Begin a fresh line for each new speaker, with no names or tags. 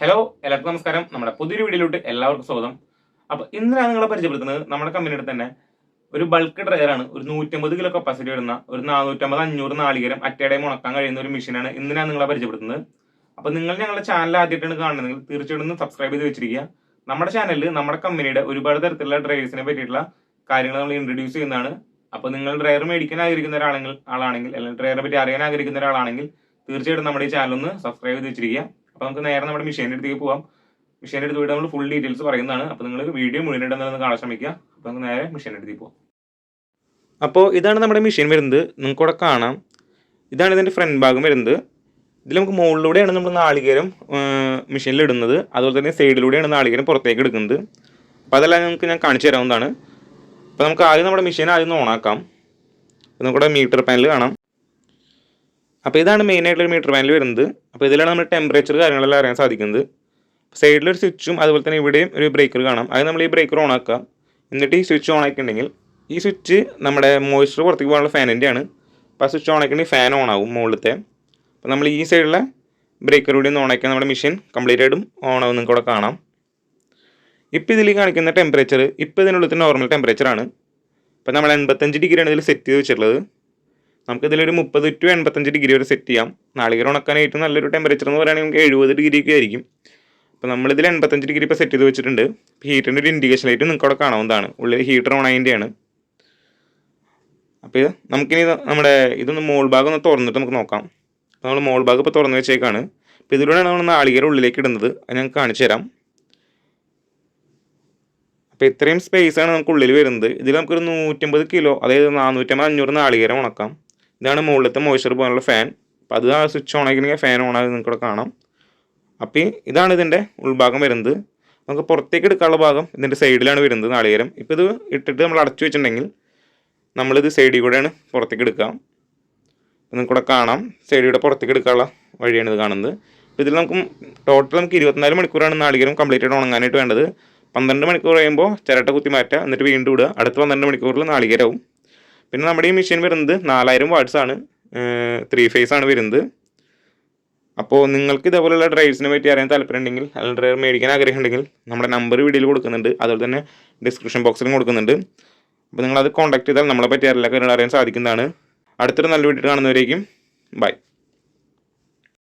Hello, എല്ലാവർക്കും നമസ്കാരം. നമ്മുടെ പുതിയൊരു വീഡിയോയിലോട്ട് എല്ലാവർക്കും സ്വാഗതം. അപ്പോൾ ഇന്ന് നിങ്ങളെ പരിചയപ്പെടുത്തുന്നത് നമ്മുടെ കമ്പനിയുടെ തന്നെ ഒരു ബൾക്ക് ഡ്രയറാണ്. ഒരു 150 കിലോ കപ്പാസിറ്റി വരുന്ന ഒരു 450-500 നാളികേരം അറ്റയുടെ ഉണക്കാൻ കഴിയുന്ന ഒരു മെഷീനാണ് ഇന്ന് ഞാൻ നിങ്ങളെ പരിചയപ്പെടുത്തുന്നത്. അപ്പോൾ നിങ്ങൾ ഞങ്ങളുടെ ചാനൽ ആദ്യമായിട്ടാണ് കാണുന്നതെങ്കിൽ തീർച്ചയായിട്ടും സബ്സ്ക്രൈബ് ചെയ്ത് വെച്ചിരിക്കുക. നമ്മുടെ ചാനലിൽ നമ്മുടെ കമ്പനിയുടെ ഒരുപാട് തരത്തിലുള്ള ഡ്രയേഴ്സിനെ പറ്റിയിട്ടുള്ള കാര്യങ്ങൾ നമ്മൾ ഇൻട്രൊഡ്യൂസ് ചെയ്യുന്നതാണ്. അപ്പോൾ നിങ്ങൾ ഡ്രയർ മേടിക്കാൻ ആഗ്രഹിക്കുന്ന ആളാണെങ്കിൽ അല്ലെങ്കിൽ ഡ്രയറെ പറ്റി അറിയാൻ ആഗ്രഹിക്കുന്ന ഒരാളാണെങ്കിൽ തീർച്ചയായിട്ടും നമ്മുടെ ഈ ചാനൽ ഒന്ന് സബ്സ്ക്രൈബ് ചെയ്ത് വെച്ചിരിക്കുക. അപ്പോൾ നമുക്ക് നേരെ നമ്മുടെ മെഷീൻ്റെ അടുത്തേക്ക് പോകാം. മെഷീൻ്റെ അടുത്ത് പോയിട്ട് നമ്മൾ ഫുൾ ഡീറ്റെയിൽസ് പറയുന്നതാണ്. അപ്പോൾ നിങ്ങൾ വീഡിയോ മുഴുവനായിട്ട് കാണാൻ ശ്രമിക്കുക. അപ്പോൾ നമുക്ക് നേരെ മെഷീൻ്റെ അടുത്തേക്ക് പോകാം. അപ്പോൾ ഇതാണ് നമ്മുടെ മെഷീൻ വരുന്നത്. നിങ്ങൾക്ക് ഇവിടെ കാണാം. ഇതാണ് ഇതിൻ്റെ ഫ്രണ്ട് ഭാഗം വരുന്നത്. ഇതിൽ നമുക്ക് മുകളിലൂടെയാണ് നമ്മൾ നാളികേരം മെഷീനിൽ ഇടുന്നത്. അതുപോലെ തന്നെ സൈഡിലൂടെയാണ് നാളികേരം പുറത്തേക്ക് എടുക്കുന്നത്. അപ്പോൾ അതെല്ലാം നിങ്ങൾക്ക് ഞാൻ കാണിച്ചു തരാവുന്നതാണ്. അപ്പോൾ നമുക്ക് ആദ്യം നമ്മുടെ മെഷീൻ ആദ്യം ഓണാക്കാം. നമുക്കിവിടെ മീറ്റർ പാനൽ കാണാം. അപ്പോൾ ഇതാണ് മെയിനായിട്ടുള്ളൊരു മീറ്റർ പാനൽ വരുന്നത്. അപ്പോൾ ഇതിലാണ് നമ്മൾ ടെമ്പറേച്ചർ കാര്യങ്ങളെല്ലാം അറിയാൻ സാധിക്കുന്നത്. സൈഡിലൊരു സ്വിച്ചും അതുപോലെ തന്നെ ഇവിടെയും ഒരു ബ്രേക്കർ കാണാം. അത് നമ്മൾ ഈ ബ്രേക്കർ ഓൺ ആക്കുക. എന്നിട്ട് ഈ സ്വിച്ച് ഓൺ ആക്കിയിട്ടുണ്ടെങ്കിൽ ഈ സ്വിച്ച് നമ്മുടെ മോയ്സ്ചർ പുറത്തേക്ക് പോകാനുള്ള ഫാനിൻ്റെയാണ്. അപ്പോൾ ആ സ്വിച്ച് ഓൺ ആക്കിയിട്ടുണ്ടെങ്കിൽ ഫാൻ ഓൺ ആവും മുകളിലത്തെ. അപ്പോൾ നമ്മൾ ഈ സൈഡിലെ ബ്രേക്കർ കൂടി ഒന്ന് ഓൺ ആക്കിയാൽ നമ്മുടെ മെഷീൻ കംപ്ലീറ്റ് ആയിട്ടും ഓൺ ആവും. നിങ്ങൾക്ക് ഇവിടെ കാണാം. ഇപ്പോൾ ഇതിൽ കാണിക്കുന്ന ടെമ്പറേച്ചർ ഇപ്പോൾ ഇതിനുള്ളിൽ നോർമൽ ടെമ്പറേച്ചറാണ്. ഇപ്പോൾ നമ്മൾ 85 ഡിഗ്രിയാണ് ഇതിൽ സെറ്റ് ചെയ്ത് വെച്ചിട്ടുള്ളത്. നമുക്കിതിലൊരു 30 to 85 ഡിഗ്രി വരെ സെറ്റ് ചെയ്യാം. നാളികേരം ഉണക്കാൻ ഏറ്റവും നല്ലൊരു ടെമ്പറേച്ചർ എന്ന് പറയുകയാണെങ്കിൽ നമുക്ക് 70 ഡിഗ്രിയൊക്കെ ആയിരിക്കും. അപ്പോൾ നമ്മളിതിൽ 85 ഡിഗ്രി ഇപ്പോൾ സെറ്റ് ചെയ്ത് വെച്ചിട്ടുണ്ട്. ഹീറ്ററിൻ്റെ ഒരു ഇൻഡിക്കേഷൻ ലൈറ്റ് നിങ്ങൾക്ക് അവിടെ കാണാവുന്നതാണ്. ഉള്ളിൽ ഹീറ്റർ ഓൺ ആയതിൻ്റെയാണ്. അപ്പോൾ നമുക്കിനി നമ്മുടെ ഇതൊന്ന് മോൾ ഭാഗം ഒന്ന് തുറന്നിട്ട് നമുക്ക് നോക്കാം. അപ്പോൾ നമ്മൾ മോൾ ഭാഗം ഇപ്പോൾ തുറന്ന് വെച്ചേക്കാണ്. അപ്പോൾ ഇതിലൂടെയാണ് നമ്മൾ നാളികേരം ഉള്ളിലേക്ക് ഇടുന്നത്. അത് ഞങ്ങൾക്ക് കാണിച്ചു തരാം. അപ്പോൾ ഇത്രയും സ്പേസാണ് നമുക്ക് ഉള്ളിൽ വരുന്നത്. ഇതിൽ നമുക്കൊരു 150 കിലോ അതായത് 450-500 നാളികേരം ഉണക്കാം. ഇതാണ് മുകളിലത്തെ മോയ്സ്ചർ പോകാനുള്ള ഫാൻ. അപ്പോൾ അത് ആ സ്വിച്ച് ഓൺ ആക്കിയിട്ടുണ്ടെങ്കിൽ ഫാൻ ഓൺ ആയി നിങ്ങൾക്ക് ഇവിടെ കാണാം. അപ്പോൾ ഇതാണ് ഇതിൻ്റെ ഉൾഭാഗം വരുന്നത്. നമുക്ക് പുറത്തേക്ക് എടുക്കാനുള്ള ഭാഗം ഇതിൻ്റെ സൈഡിലാണ് വരുന്നത് നാളികേരം. ഇപ്പോൾ ഇത് ഇട്ടിട്ട് നമ്മൾ അടച്ചു വെച്ചിട്ടുണ്ടെങ്കിൽ നമ്മളിത് സൈഡിൽ കൂടെയാണ് പുറത്തേക്ക് എടുക്കുക. നിങ്ങൾക്കിവിടെ കാണാം സൈഡിലൂടെ പുറത്തേക്ക് എടുക്കാനുള്ള വഴിയാണ് ഇത് കാണുന്നത്. അപ്പോൾ ഇതിൽ നമുക്ക് ടോട്ടൽ നമുക്ക് 24 മണിക്കൂറാണ് നാളികേരം കംപ്ലീറ്റ് ആയിട്ട് ഉണങ്ങാനായിട്ട് വേണ്ടത്. 12 മണിക്കൂർ കഴിയുമ്പോൾ ചിരട്ട കുത്തി മാറ്റുക. എന്നിട്ട് വീണ്ടും ഇടുക. അടുത്ത 12 മണിക്കൂറിൽ നാളികേരവും. പിന്നെ നമ്മുടെ ഈ മെഷീൻ വരുന്നത് 4000 വാട്ട്സ് ആണ്. 3 ഫേസ് ആണ് വരുന്നത്. അപ്പോൾ നിങ്ങൾക്ക് ഇതേപോലെയുള്ള ഡ്രൈവ്സിനെ പറ്റി അറിയാൻ താല്പര്യമുണ്ടെങ്കിൽ അല്ലെങ്കിൽ ഡ്രൈവർ മേടിക്കാൻ ആഗ്രഹമുണ്ടെങ്കിൽ നമ്മുടെ നമ്പർ വീഡിയോയിൽ കൊടുക്കുന്നുണ്ട്. അതുപോലെ തന്നെ ഡിസ്ക്രിപ്ഷൻ ബോക്സിലും കൊടുക്കുന്നുണ്ട്. അപ്പോൾ നിങ്ങളത് കോൺടാക്ട് ചെയ്താൽ നമ്മളെ പറ്റി എല്ലാ കാര്യങ്ങളും അറിയാൻ സാധിക്കുന്നതാണ്. അടുത്തൊരു നല്ല വീഡിയോ കാണുന്നവരേക്കും ബൈ.